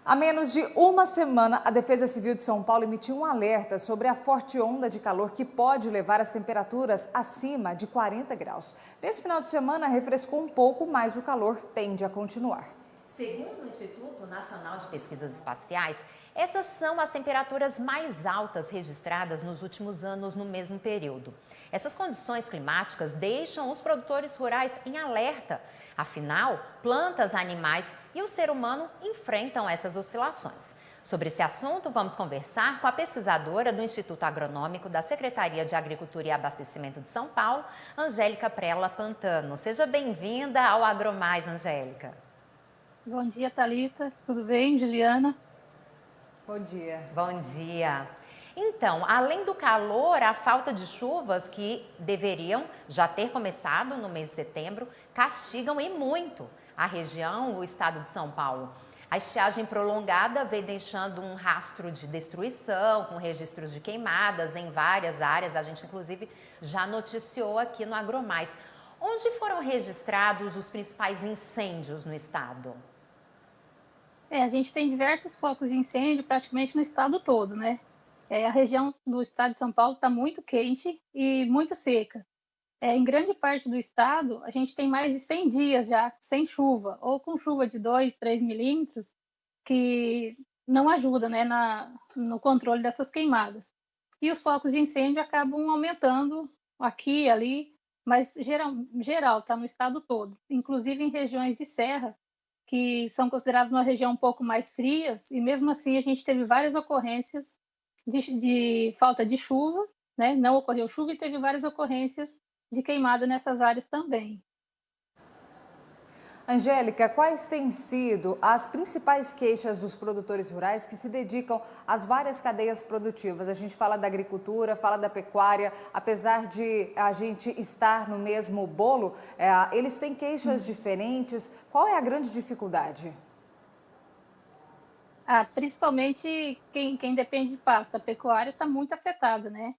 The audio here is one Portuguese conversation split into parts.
Há menos de uma semana, a Defesa Civil de São Paulo emitiu um alerta sobre a forte onda de calor que pode levar as temperaturas acima de 40 graus. Nesse final de semana, refrescou um pouco, mas o calor tende a continuar. Segundo o Instituto Nacional de Pesquisas Espaciais, essas são as temperaturas mais altas registradas nos últimos anos no mesmo período. Essas condições climáticas deixam os produtores rurais em alerta. Afinal, plantas, animais e o ser humano enfrentam essas oscilações. Sobre esse assunto, vamos conversar com a pesquisadora do Instituto Agronômico da Secretaria de Agricultura e Abastecimento de São Paulo, Angélica Prella Pantano. Seja bem-vinda ao AgroMais, Angélica. Bom dia, Thalita. Tudo bem, Juliana? Bom dia. Bom dia. Então, além do calor, a falta de chuvas que deveriam já ter começado no mês de setembro, castigam e muito a região, o estado de São Paulo. A estiagem prolongada vem deixando um rastro de destruição, com registros de queimadas em várias áreas. A gente, inclusive, já noticiou aqui no AgroMais. Onde foram registrados os principais incêndios no estado? A gente tem diversos focos de incêndio praticamente no estado todo, né? A região do estado de São Paulo está muito quente e muito seca. Em grande parte do estado, a gente tem mais de 100 dias já sem chuva, ou com chuva de 2, 3 milímetros, que não ajuda, né, no controle dessas queimadas. E os focos de incêndio acabam aumentando aqui e ali, mas geral está no estado todo, inclusive em regiões de serra, que são consideradas uma região um pouco mais frias, e mesmo assim a gente teve várias ocorrências de falta de chuva, né? Não ocorreu chuva e teve várias ocorrências de queimada nessas áreas também. Angélica, quais têm sido as principais queixas dos produtores rurais que se dedicam às várias cadeias produtivas? A gente fala da agricultura, fala da pecuária, apesar de a gente estar no mesmo bolo, eles têm queixas diferentes. Qual é a grande dificuldade? Principalmente quem depende de pasto. A pecuária está muito afetada, né?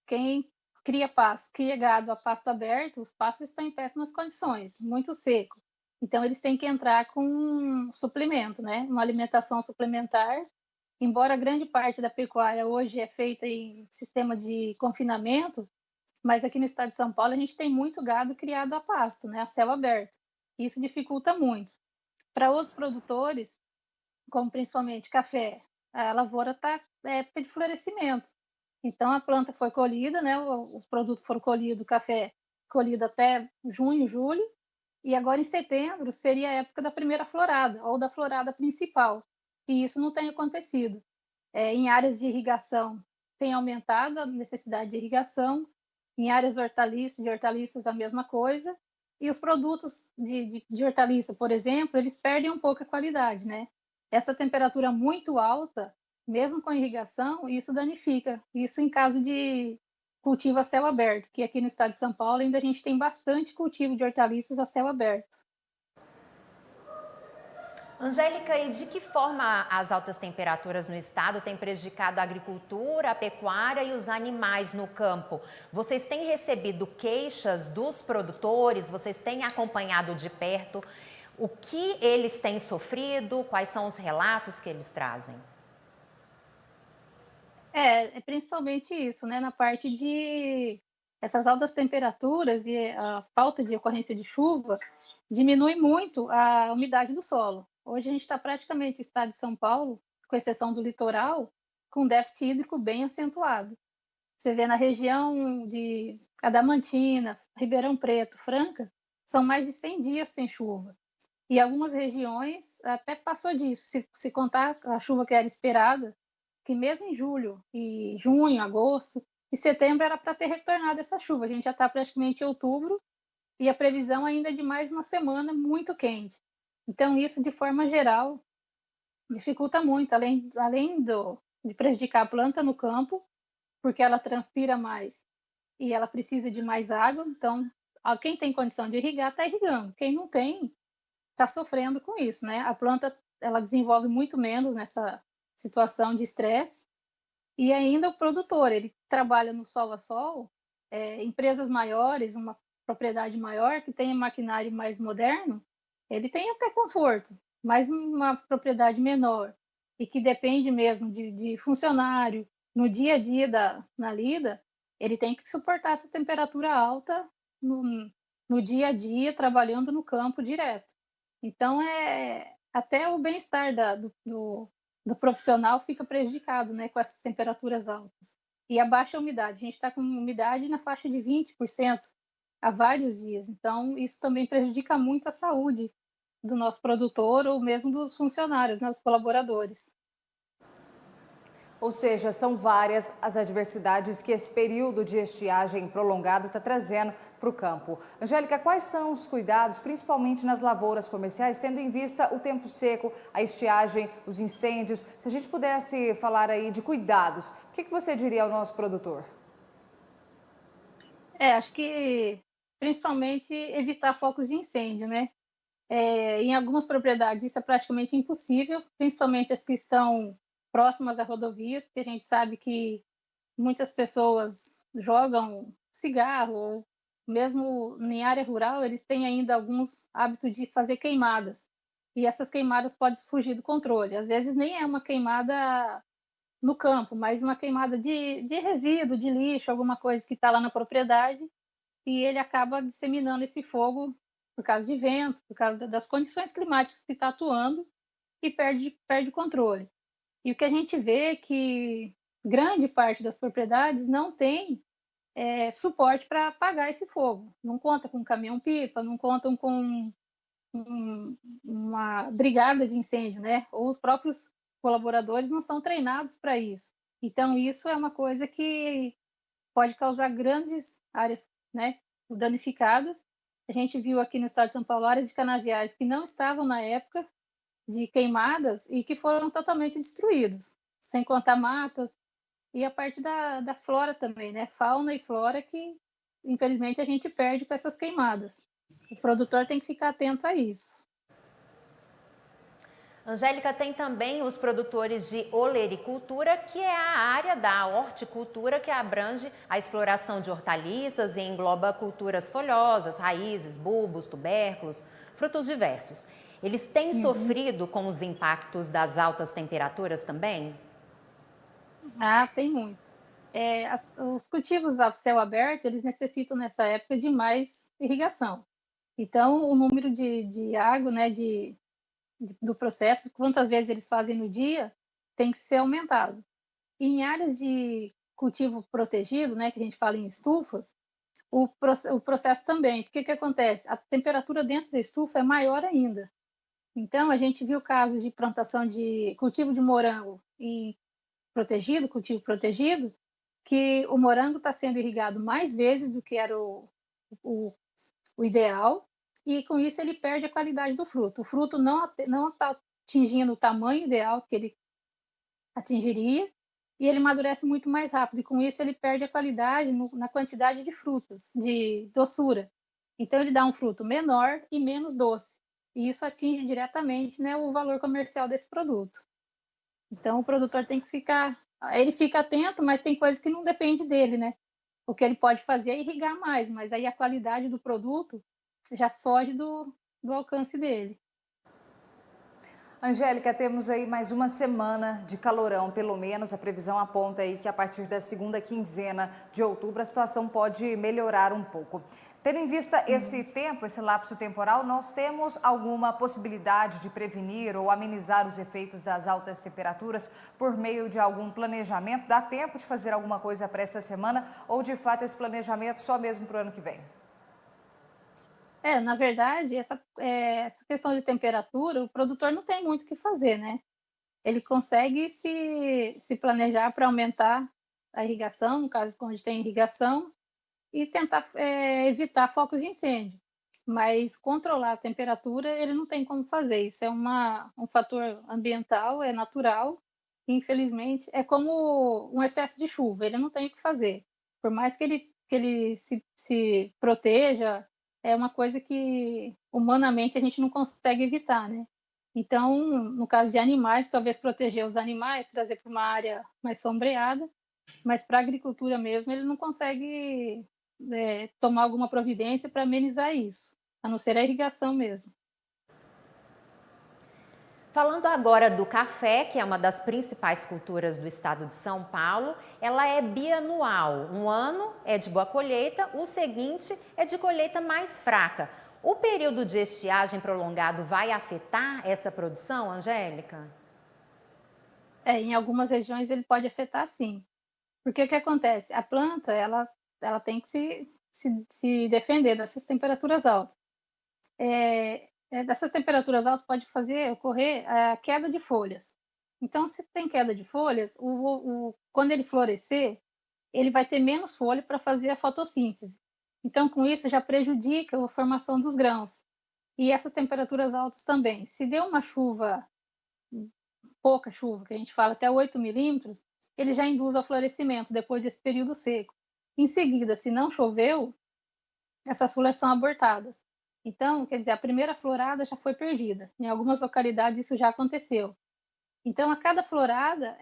Quem cria pasto, cria gado a pasto aberto, os pastos estão em péssimas condições, muito seco. Então, eles têm que entrar com um suplemento, né? Uma alimentação suplementar. Embora grande parte da pecuária hoje é feita em sistema de confinamento, mas aqui no estado de São Paulo a gente tem muito gado criado a pasto, né? A céu aberto. Isso dificulta muito. Para outros produtores, como principalmente café, a lavoura está na época de florescimento. Então, a planta foi colhida, né? Os produtos foram colhidos, o café colhido até junho, julho, e agora em setembro seria a época da primeira florada, ou da florada principal. E isso não tem acontecido. Em áreas de irrigação, tem aumentado a necessidade de irrigação, em áreas de hortaliças a mesma coisa, e os produtos de hortaliça, por exemplo, eles perdem um pouco a qualidade, né? Essa temperatura muito alta, mesmo com irrigação, isso danifica. Isso em caso de cultivo a céu aberto, que aqui no estado de São Paulo ainda a gente tem bastante cultivo de hortaliças a céu aberto. Angélica, e de que forma as altas temperaturas no estado têm prejudicado a agricultura, a pecuária e os animais no campo? Vocês têm recebido queixas dos produtores? Vocês têm acompanhado de perto o que eles têm sofrido? Quais são os relatos que eles trazem? É principalmente isso, né? Na parte de essas altas temperaturas e a falta de ocorrência de chuva diminui muito a umidade do solo. Hoje a gente está praticamente, o estado de São Paulo, com exceção do litoral, com déficit hídrico bem acentuado. Você vê na região de Adamantina, Ribeirão Preto, Franca, são mais de 100 dias sem chuva. E algumas regiões até passou disso, se contar a chuva que era esperada, que mesmo em julho e junho, agosto e setembro era para ter retornado essa chuva. A gente já está praticamente em outubro e a previsão ainda é de mais uma semana muito quente. Então, isso, de forma geral, dificulta muito, de prejudicar a planta no campo, porque ela transpira mais e ela precisa de mais água. Então, quem tem condição de irrigar, está irrigando. Quem não tem, está sofrendo com isso, né? A planta, ela desenvolve muito menos nessa situação de estresse. E ainda o produtor, ele trabalha no sol a sol, empresas maiores, uma propriedade maior, que tem maquinário mais moderno, ele tem até conforto. mas uma propriedade menor e que depende mesmo de funcionário no dia a dia na lida, ele tem que suportar essa temperatura alta no dia a dia, trabalhando no campo direto. Então, até o bem-estar do profissional fica prejudicado, né, com essas temperaturas altas. E a baixa umidade, a gente está com umidade na faixa de 20% há vários dias, então isso também prejudica muito a saúde do nosso produtor ou mesmo dos funcionários, né, dos colaboradores. Ou seja, são várias as adversidades que esse período de estiagem prolongado está trazendo para o campo. Angélica, quais são os cuidados, principalmente nas lavouras comerciais, tendo em vista o tempo seco, a estiagem, os incêndios? Se a gente pudesse falar aí de cuidados, o que você diria ao nosso produtor? Acho que principalmente evitar focos de incêndio, né? Em algumas propriedades isso é praticamente impossível, principalmente as que estão próximas a rodovias, porque a gente sabe que muitas pessoas jogam cigarro, ou mesmo em área rural, eles têm ainda alguns hábitos de fazer queimadas. E essas queimadas podem fugir do controle. Às vezes nem é uma queimada no campo, mas uma queimada de resíduo, de lixo, alguma coisa que está lá na propriedade, e ele acaba disseminando esse fogo por causa de vento, por causa das condições climáticas que está atuando, e perde o controle. E o que a gente vê é que grande parte das propriedades não tem suporte para apagar esse fogo. Não conta com caminhão-pipa, não contam com uma brigada de incêndio, né? Ou os próprios colaboradores não são treinados para isso. Então, isso é uma coisa que pode causar grandes áreas, né, danificadas. A gente viu aqui no estado de São Paulo áreas de canaviais que não estavam na época de queimadas e que foram totalmente destruídos, sem contar matas e a parte da flora também, né? Fauna e flora que, infelizmente, a gente perde com essas queimadas. O produtor tem que ficar atento a isso. Angélica, tem também os produtores de olericultura, que é a área da horticultura que abrange a exploração de hortaliças e engloba culturas folhosas, raízes, bulbos, tubérculos, frutos diversos. Eles têm sofrido com os impactos das altas temperaturas também? Tem muito. Os cultivos a céu aberto, eles necessitam nessa época de mais irrigação. Então, o número de água, né, do processo, quantas vezes eles fazem no dia, tem que ser aumentado. E em áreas de cultivo protegido, né, que a gente fala em estufas, o processo também. Porque que acontece? A temperatura dentro da estufa é maior ainda. Então, a gente viu casos de plantação de cultivo de morango em cultivo protegido, que o morango está sendo irrigado mais vezes do que era o, o ideal, e com isso ele perde a qualidade do fruto. O fruto não está atingindo o tamanho ideal que ele atingiria, e ele amadurece muito mais rápido, e com isso ele perde a qualidade na quantidade de frutas, de doçura. Então ele dá um fruto menor e menos doce, e isso atinge diretamente, né, o valor comercial desse produto. Então o produtor tem que ele fica atento, mas tem coisas que não depende dele, né? O que ele pode fazer é irrigar mais, mas aí a qualidade do produto já foge do alcance dele. Angélica, temos aí mais uma semana de calorão, pelo menos a previsão aponta aí que a partir da segunda quinzena de outubro a situação pode melhorar um pouco. Tendo em vista esse tempo, esse lapso temporal, nós temos alguma possibilidade de prevenir ou amenizar os efeitos das altas temperaturas por meio de algum planejamento? Dá tempo de fazer alguma coisa para essa semana ou, de fato, esse planejamento só mesmo para o ano que vem? Na verdade, essa questão de temperatura, o produtor não tem muito o que fazer, né? Ele consegue se planejar para aumentar a irrigação, no caso, quando tem irrigação, e tentar evitar focos de incêndio. Mas controlar a temperatura, ele não tem como fazer. Isso é um fator ambiental, é natural. E, infelizmente, é como um excesso de chuva, ele não tem o que fazer. Por mais que ele se proteja, é uma coisa que humanamente a gente não consegue evitar, né? Então, no caso de animais, talvez proteger os animais, trazer para uma área mais sombreada, mas para a agricultura mesmo, ele não consegue tomar alguma providência para amenizar isso, a não ser a irrigação mesmo. Falando agora do café, que é uma das principais culturas do estado de São Paulo, ela é bianual. Um ano é de boa colheita, o seguinte é de colheita mais fraca. O período de estiagem prolongado vai afetar essa produção, Angélica? Em algumas regiões ele pode afetar sim. Porque o que acontece? A planta, ela tem que se defender dessas temperaturas altas. Dessas temperaturas altas pode ocorrer a queda de folhas. Então, se tem queda de folhas, quando ele florescer, ele vai ter menos folha para fazer a fotossíntese. Então, com isso, já prejudica a formação dos grãos. E essas temperaturas altas também. Se deu uma chuva, pouca chuva, que a gente fala até 8 milímetros, ele já induz ao florescimento depois desse período seco. Em seguida, se não choveu, essas folhas são abortadas. Então, quer dizer, a primeira florada já foi perdida. Em algumas localidades isso já aconteceu. Então, a cada florada,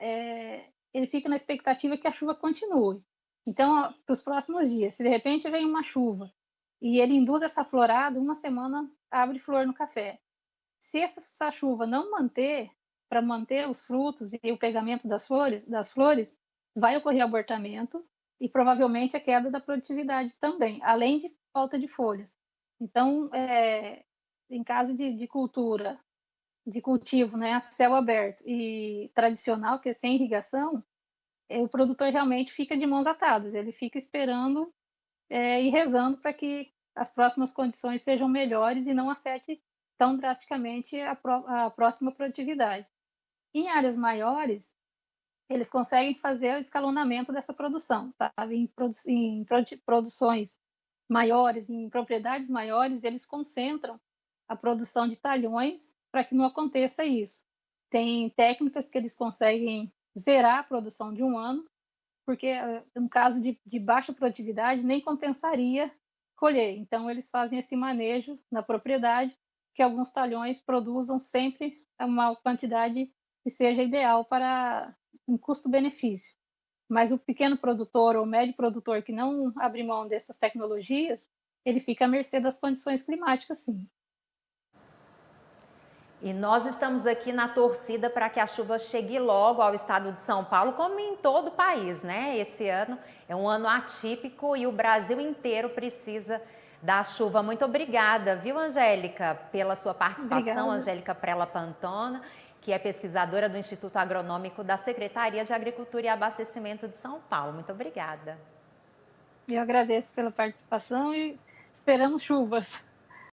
ele fica na expectativa que a chuva continue. Então, para os próximos dias, se de repente vem uma chuva e ele induz essa florada, uma semana abre flor no café. Se essa chuva não manter, para manter os frutos e o pegamento das flores, vai ocorrer abortamento e provavelmente a queda da produtividade também, além de falta de folhas. Então, em caso de cultura, de cultivo, né, a céu aberto e tradicional, que é sem irrigação, o produtor realmente fica de mãos atadas, ele fica esperando e rezando para que as próximas condições sejam melhores e não afete tão drasticamente a próxima produtividade. Em áreas maiores, eles conseguem fazer o escalonamento dessa produção, tá? Em produções maiores, em propriedades maiores, eles concentram a produção de talhões para que não aconteça isso. Tem técnicas que eles conseguem zerar a produção de um ano, porque no caso de baixa produtividade nem compensaria colher. Então eles fazem esse manejo na propriedade, que alguns talhões produzam sempre uma quantidade que seja ideal para um custo-benefício. Mas o pequeno produtor ou médio produtor que não abre mão dessas tecnologias, ele fica à mercê das condições climáticas, sim. E nós estamos aqui na torcida para que a chuva chegue logo ao estado de São Paulo, como em todo o país, né? Esse ano é um ano atípico e o Brasil inteiro precisa da chuva. Muito obrigada, viu, Angélica, pela sua participação. Obrigada. Angélica Prella Pantona, que é pesquisadora do Instituto Agronômico da Secretaria de Agricultura e Abastecimento de São Paulo. Muito obrigada. Eu agradeço pela participação e esperamos chuvas.